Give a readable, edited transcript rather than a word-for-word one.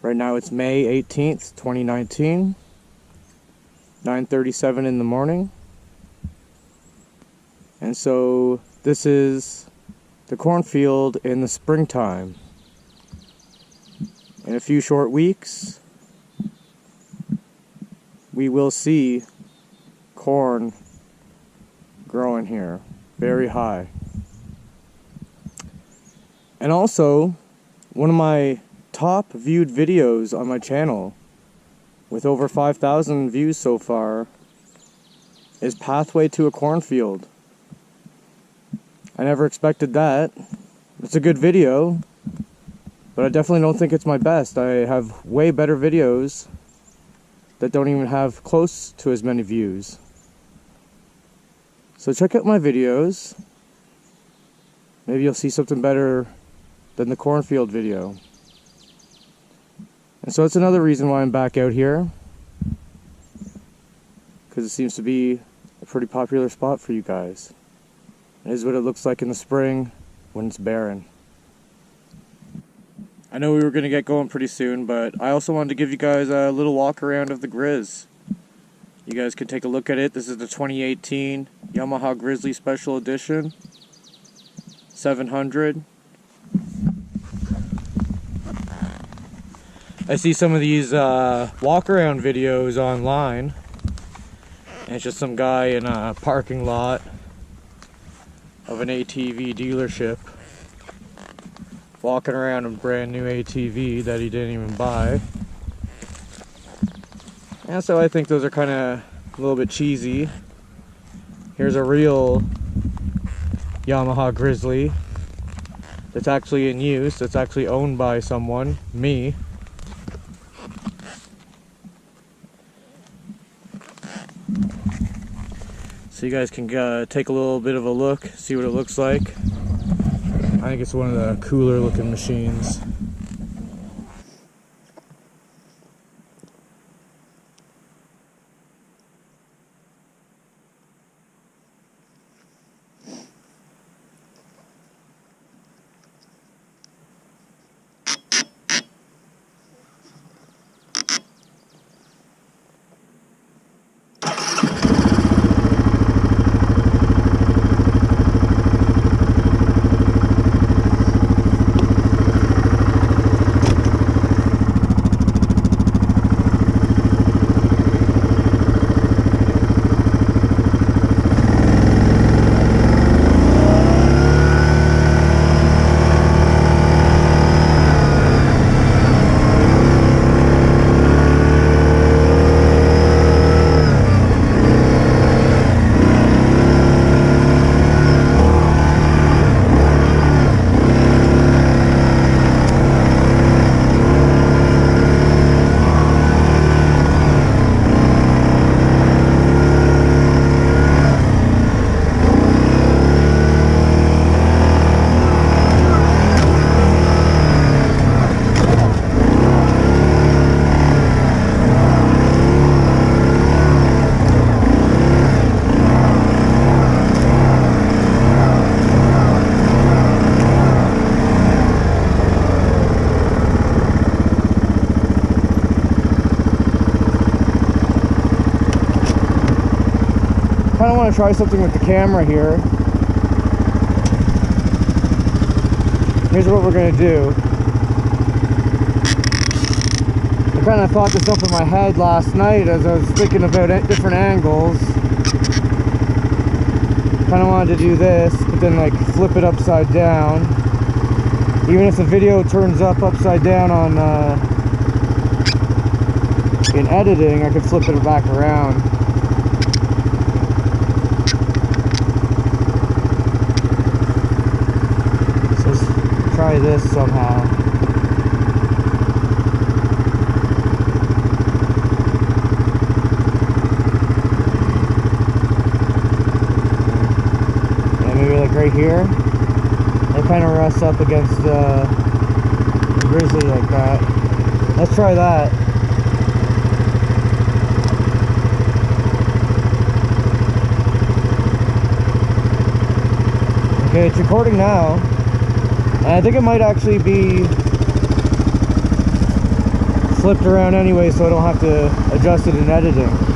Right now it's May 18th, 2019, 9:37 in the morning. And so this is the cornfield in the springtime. In a few short weeks, we will see corn growing here, very high. And also, one of my top viewed videos on my channel, with over 5,000 views so far, is Pathway to a Cornfield. I never expected that. It's a good video, but I definitely don't think it's my best. I have way better videos that don't even have close to as many views. So check out my videos. Maybe you'll see something better than the cornfield video. And so it's another reason why I'm back out here, because it seems to be a pretty popular spot for you guys. It is what it looks like in the spring when it's barren. I know we were going to get going pretty soon, but I also wanted to give you guys a little walk around of the Grizz. You guys can take a look at it. This is the 2018 Yamaha Grizzly Special Edition 700. I see some of these walk around videos online, and it's just some guy in a parking lot of an ATV dealership walking around a brand new ATV that he didn't even buy. And so I think those are kind of a little bit cheesy. Here's a real Yamaha Grizzly that's actually in use, that's actually owned by someone, me. So you guys can take a little bit of a look, see what it looks like. I think it's one of the cooler looking machines. I kind of want to try something with the camera here. Here's what we're going to do. I kind of thought this up in my head last night as I was thinking about different angles. Kind of wanted to do this, but then like flip it upside down. Even if the video turns up upside down on in editing, I could flip it back around. Try this somehow. Yeah, maybe like right here. It kind of rests up against the Grizzly like that. Let's try that. Okay, it's recording now. And I think it might actually be flipped around anyway, so I don't have to adjust it in editing.